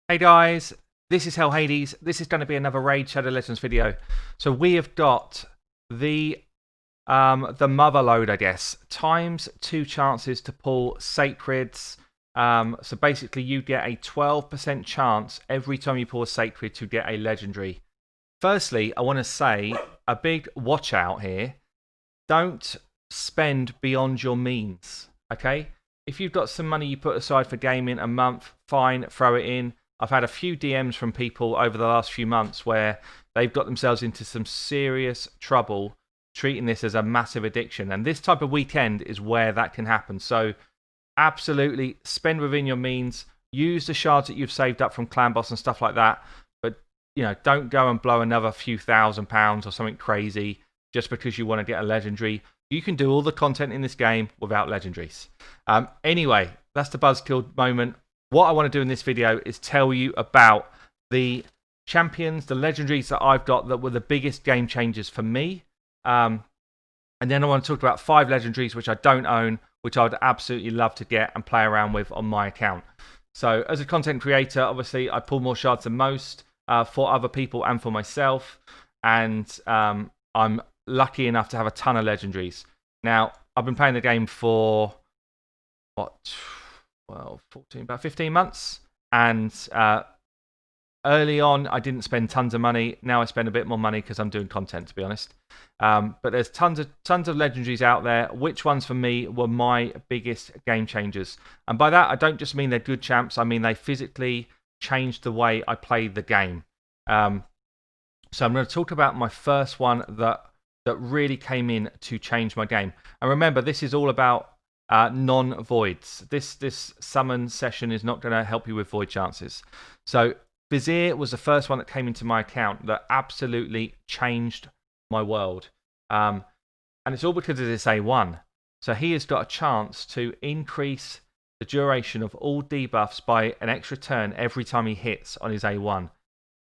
Hey guys, this is Hell Hades. This is going to be another Raid Shadow Legends video. So we have got the mother load, I guess, times 2 chances to pull sacreds. So basically you get a 12% chance every time you pull a sacred to get a legendary. Firstly, I want to say a big watch out here. Don't spend beyond your means, okay? If you've got some money you put aside for gaming a month, fine, throw it in. I've had a few DMs from people over the last few months where they've got themselves into some serious trouble treating this as a massive addiction. And this type of weekend is where that can happen. So absolutely spend within your means. Use the shards that you've saved up from Clan Boss and stuff like that. But, don't go and blow another few £1,000s or something crazy just because you want to get a legendary. You can do all the content in this game without legendaries. Anyway, that's the buzzkill moment. What I want to do in this video is tell you about the champions, the legendaries that I've got that were the biggest game changers for me. And then I want to talk about 5 legendaries which I don't own, which I would absolutely love to get and play around with on my account. So as a content creator, obviously I pull more shards than most for other people and for myself. And I'm lucky enough to have a ton of legendaries. Now, I've been playing the game for, about 15 months. And early on, I didn't spend tons of money. Now I spend a bit more money because I'm doing content, to be honest. But there's tons of legendaries out there. Which ones for me were my biggest game changers? And by that, I don't just mean they're good champs. I mean they physically changed the way I played the game. So I'm going to talk about my first one that really came in to change my game. And remember, this is all about non-voids. This summon session is not going to help you with void chances. So Vizier was the first one that came into my account that absolutely changed my world. And it's all because of this A1. So he has got a chance to increase the duration of all debuffs by an extra turn every time he hits on his A1.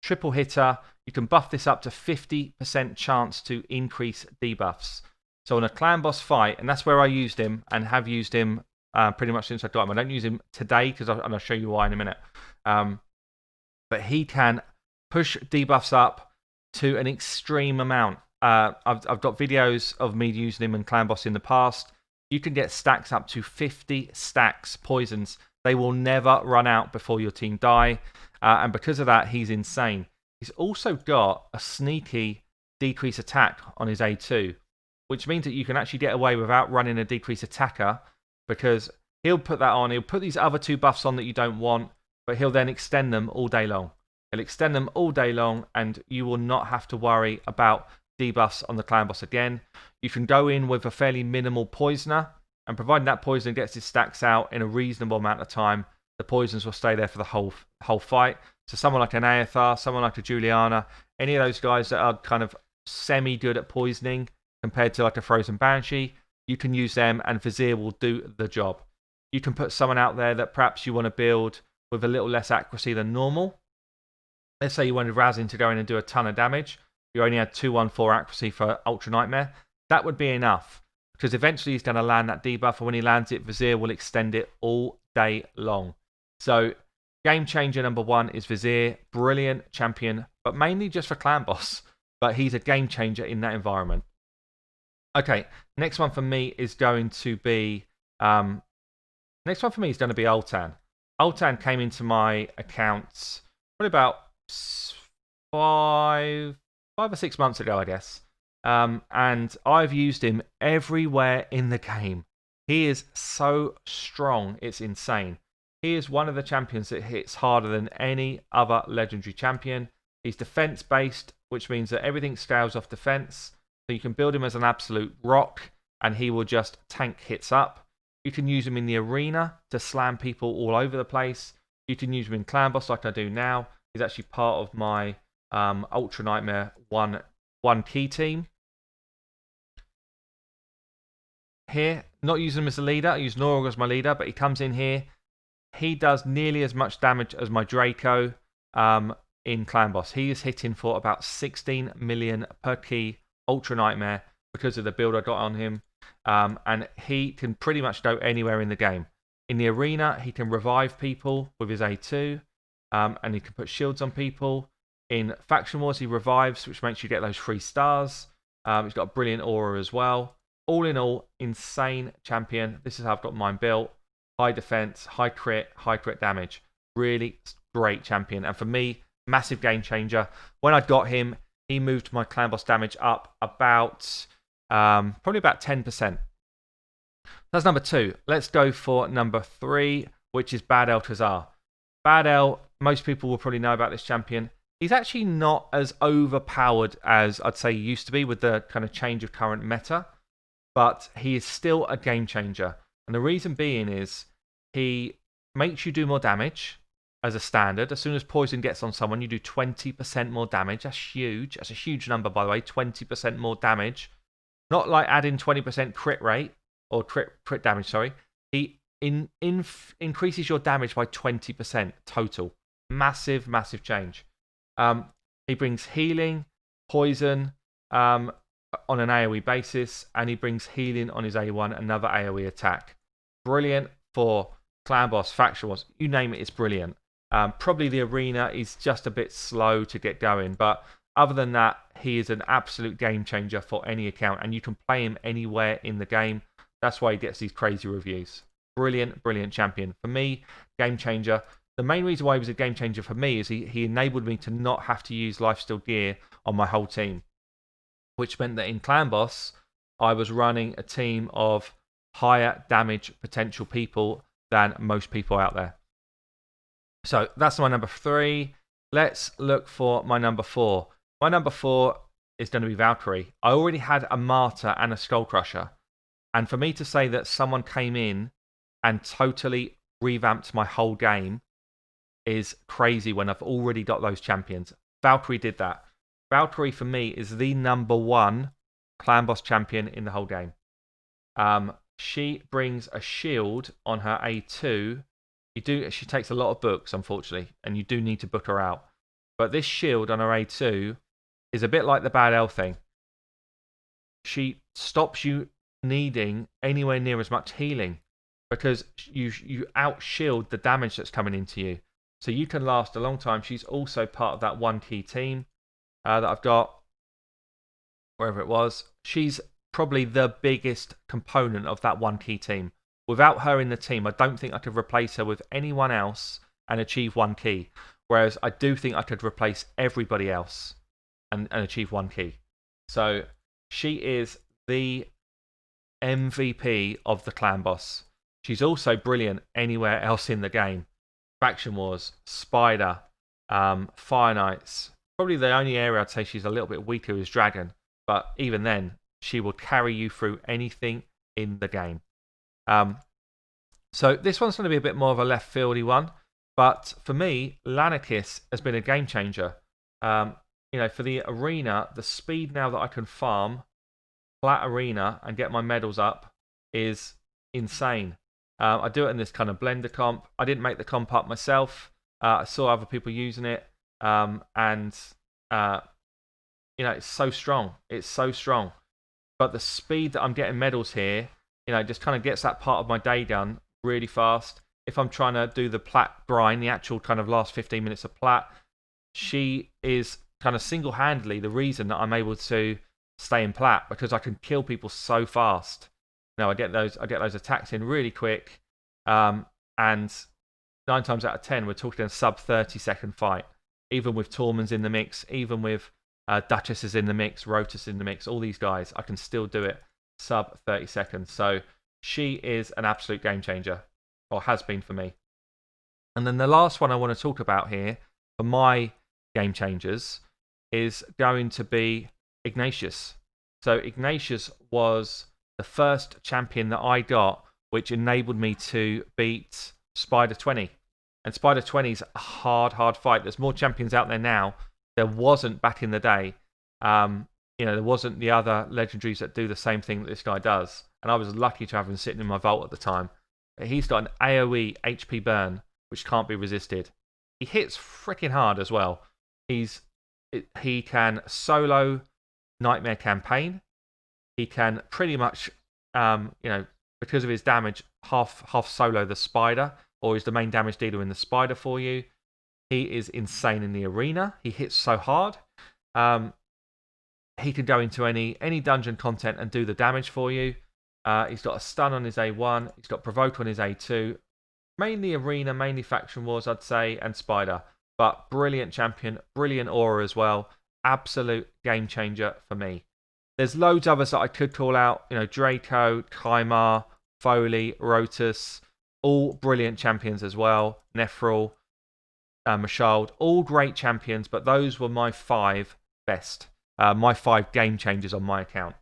Triple hitter, you can buff this up to 50% chance to increase debuffs. So on a clan boss fight, and that's where I used him and have used him pretty much since I got him. I don't use him today and I'll show you why in a minute. But he can push debuffs up to an extreme amount. I've got videos of me using him in clan boss in the past. You can get stacks up to 50 stacks poisons. They will never run out before your team die. And because of that, he's insane. He's also got a sneaky decrease attack on his A2, which means that you can actually get away without running a decrease attacker because he'll put that on. He'll put these other 2 buffs on that you don't want, but he'll then extend them all day long. He'll extend them all day long, and you will not have to worry about debuffs on the clan boss again. You can go in with a fairly minimal poisoner, and providing that poisoner gets his stacks out in a reasonable amount of time, the poisons will stay there for the whole fight. So someone like an Alcazar, someone like a Juliana, any of those guys that are kind of semi-good at poisoning compared to like a Frozen Banshee, you can use them and Vizier will do the job. You can put someone out there that perhaps you want to build with a little less accuracy than normal. Let's say you wanted Razin to go in and do a ton of damage. You only had 214 accuracy for Ultra Nightmare. That would be enough because eventually he's going to land that debuff, and when he lands it, Vizier will extend it all day long. So game changer number 1 is Vizier. Brilliant champion, but mainly just for clan boss. But he's a game changer in that environment. Okay, next one for me is going to be Ultan. Ultan came into my accounts probably about 5 or 6 months ago, I guess. And I've used him everywhere in the game. He is so strong, it's insane. He is one of the champions that hits harder than any other legendary champion. He's defense based, which means that everything scales off defense. So you can build him as an absolute rock, and he will just tank hits up. You can use him in the arena to slam people all over the place. You can use him in clan boss like I do now. He's actually part of my Ultra Nightmare 1 key team. Here, not using him as a leader. I use Norog as my leader, but he comes in here. He does nearly as much damage as my Draco in clan boss. He is hitting for about 16 million per key Ultra Nightmare because of the build I got on him. And he can pretty much go anywhere in the game. In the arena, he can revive people with his A2. and he can put shields on people. In Faction Wars, he revives, which makes you get those 3 stars. He's got a brilliant aura as well. All in all, insane champion. This is how I've got mine built. High defense, high crit damage. Really great champion. And for me, massive game changer. When I got him, he moved my clan boss damage up about, probably about 10%. That's number 2. Let's go for number 3, which is Bad Alcazar. Bad El, most people will probably know about this champion. He's actually not as overpowered as I'd say he used to be with the kind of change of current meta, but he is still a game changer. And the reason being is he makes you do more damage as a standard. As soon as poison gets on someone, you do 20% more damage. That's huge. That's a huge number, by the way, 20% more damage. Not like adding 20% crit rate, or crit damage, sorry. He increases your damage by 20% total. Massive, massive change. He brings healing, poison on an AoE basis, and he brings healing on his A1, another AoE attack. Brilliant for clan boss, faction wars, you name it, it's brilliant. Probably the arena is just a bit slow to get going, but other than that, he is an absolute game changer for any account, and you can play him anywhere in the game. That's why he gets these crazy reviews. Brilliant, brilliant champion. For me, game changer. The main reason why he was a game changer for me is he enabled me to not have to use lifesteal gear on my whole team, which meant that in Clan Boss, I was running a team of higher damage potential people than most people out there. So that's my number 3. Let's look for my number 4. My number 4 is going to be Valkyrie. I already had a Martyr and a Skull Crusher. And for me to say that someone came in and totally revamped my whole game is crazy when I've already got those champions. Valkyrie did that. Valkyrie, for me, is the number 1 clan boss champion in the whole game. She brings a shield on her A2. She takes a lot of books, unfortunately, and you do need to book her out. But this shield on her A2 is a bit like the Bad L thing. She stops you needing anywhere near as much healing because you out-shield the damage that's coming into you. So you can last a long time. She's also part of that 1 key team that I've got, wherever it was. She's probably the biggest component of that 1 key team. Without her in the team, I don't think I could replace her with anyone else and achieve 1 key. Whereas I do think I could replace everybody else and achieve 1 key. So she is the MVP of the clan boss. She's also brilliant anywhere else in the game. Faction Wars, Spider, Fire Knights. Probably the only area I'd say she's a little bit weaker is Dragon. But even then, she will carry you through anything in the game. So this one's going to be a bit more of a left fieldy one. But for me, Lanarkis has been a game changer. For the arena, the speed now that I can farm flat arena and get my medals up is insane. I do it in this kind of blender comp. I didn't make the comp up myself. I saw other people using it. It's so strong. It's so strong. But the speed that I'm getting medals here, just kind of gets that part of my day done really fast. If I'm trying to do the plat grind, the actual kind of last 15 minutes of plat, she is kind of single-handedly the reason that I'm able to stay in plat because I can kill people so fast. I get those attacks in really quick, and 9 times out of 10 we're talking a sub 30-second fight. Even with Tormund's in the mix, even with Duchess is in the mix, Rotus in the mix, all these guys, I can still do it sub 30 seconds. So she is an absolute game changer, or has been for me. And then the last one I want to talk about here for my game changers is going to be Ignatius. So Ignatius was the first champion that I got, which enabled me to beat Spider 20. And Spider 20 is a hard fight. There's more champions out there now. There wasn't back in the day. There wasn't the other legendaries that do the same thing that this guy does. And I was lucky to have him sitting in my vault at the time. He's got an AoE HP burn, which can't be resisted. He hits freaking hard as well. He can solo Nightmare Campaign. He can pretty much, because of his damage, half solo the Spider, or he's the main damage dealer in the Spider for you. He is insane in the arena. He hits so hard. He can go into any dungeon content and do the damage for you. He's got a stun on his A1. He's got provoke on his A2. Mainly arena, mainly faction wars, I'd say, and spider. But brilliant champion, brilliant aura as well. Absolute game changer for me. There's loads others that I could call out. You know, Draco, Kymar, Foley, Rotus, all brilliant champions as well. Nephril, Mashald, all great champions, but those were my 5 best. My 5 game changers on my account.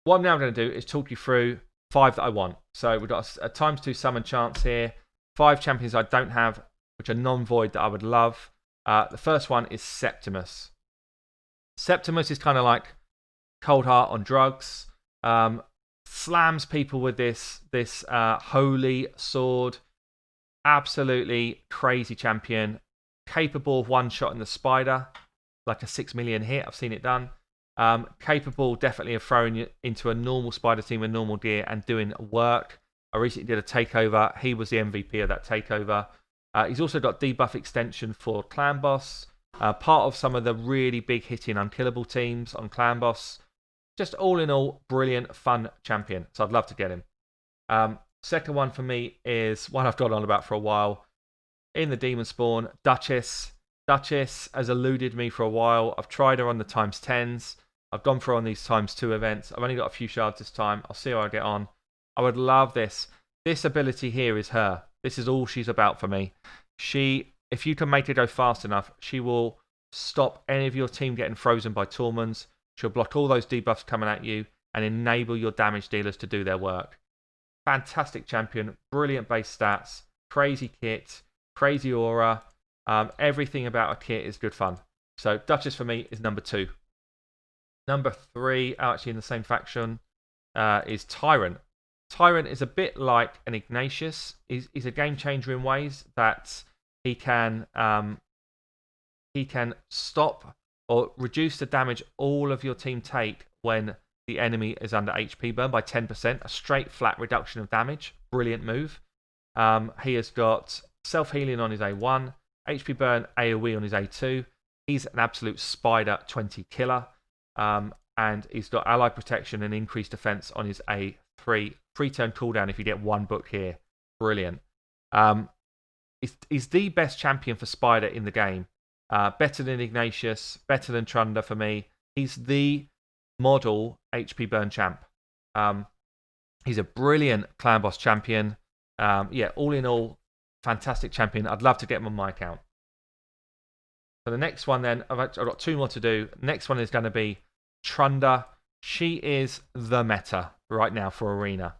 What I'm now going to do is talk you through 5 that I want. So we've got a ×2 summon chance here. 5 champions I don't have, which are non-void that I would love. The first one is Septimus. Septimus is kind of like Cold Heart on drugs. Slams people with this holy sword. Absolutely crazy champion. Capable of one shot in the spider. Like a 6 million hit. I've seen it done. Capable definitely of throwing you into a normal spider team with normal gear and doing work. I recently did a takeover. He was the MVP of that takeover. He's also got debuff extension for Clan Boss. Part of some of the really big hitting unkillable teams on Clan Boss. Just all in all, brilliant, fun champion. So I'd love to get him. Second one for me is one I've got on about for a while. In the Demon Spawn, Duchess. Duchess has eluded me for a while. I've tried her on the ×10s. I've gone for on these ×2 events. I've only got a few shards this time. I'll see how I get on. I would love this. This ability here is her. This is all she's about for me. If you can make her go fast enough, she will stop any of your team getting frozen by Torments. She'll block all those debuffs coming at you and enable your damage dealers to do their work. Fantastic champion. Brilliant base stats. Crazy kit. Crazy aura. Everything about a kit is good fun. So Duchess for me is number 2. Number 3, actually in the same faction, is Tyrunt. Tyrunt is a bit like an Ignatius. He's a game changer in ways that he can stop or reduce the damage all of your team take when the enemy is under HP burn by 10%. A straight flat reduction of damage. Brilliant move. He has got self-healing on his A1. HP burn AoE on his A2. He's an absolute spider 20 killer. And he's got ally protection and increased defense on his A3. 3-turn cooldown if you get 1 book here. Brilliant. He's the best champion for spider in the game. Better than Ignatius, better than Trunda for me. He's the model HP burn champ. He's a brilliant clan boss champion. All in all, fantastic champion. I'd love to get him on my account. So the next one then, I've got 2 more to do. Next one is going to be Trunda. She is the meta right now for Arena.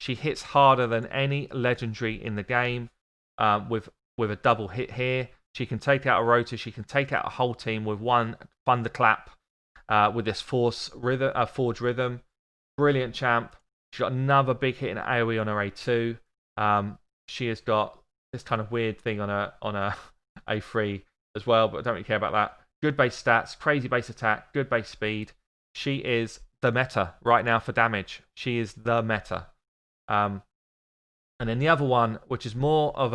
She hits harder than any legendary in the game with a double hit here. She can take out a rotor. She can take out a whole team with one thunderclap with this forge rhythm. Brilliant champ. She's got another big hit in AoE on her A2. She has got this kind of weird thing on her A3 as well, but I don't really care about that. Good base stats, crazy base attack, good base speed. She is the meta right now for damage. She is the meta. And then the other one, which is more of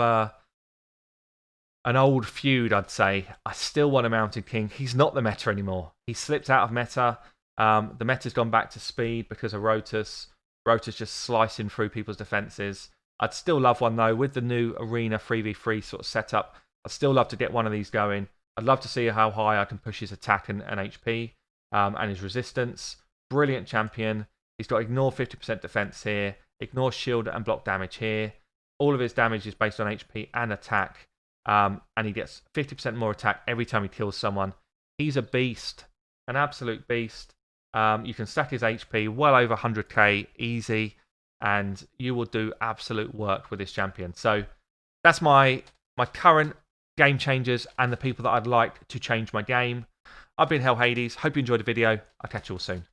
an old feud, I'd say. I still want a Mountain King. He's not the meta anymore. He slipped out of meta. The meta's gone back to speed because of Rotus. Rotus just slicing through people's defenses. I'd still love one though, with the new Arena 3v3 sort of setup. I'd still love to get one of these going. I'd love to see how high I can push his attack and HP and his resistance. Brilliant champion. He's got ignore 50% defense here, ignore shield and block damage here. All of his damage is based on HP and attack. And he gets 50% more attack every time he kills someone. He's a beast, an absolute beast. You can stack his HP well over 100k easy, and you will do absolute work with this champion. So that's my current game changers and the people that I'd like to change my game. I've been Hell Hades. Hope you enjoyed the video. I'll catch you all soon.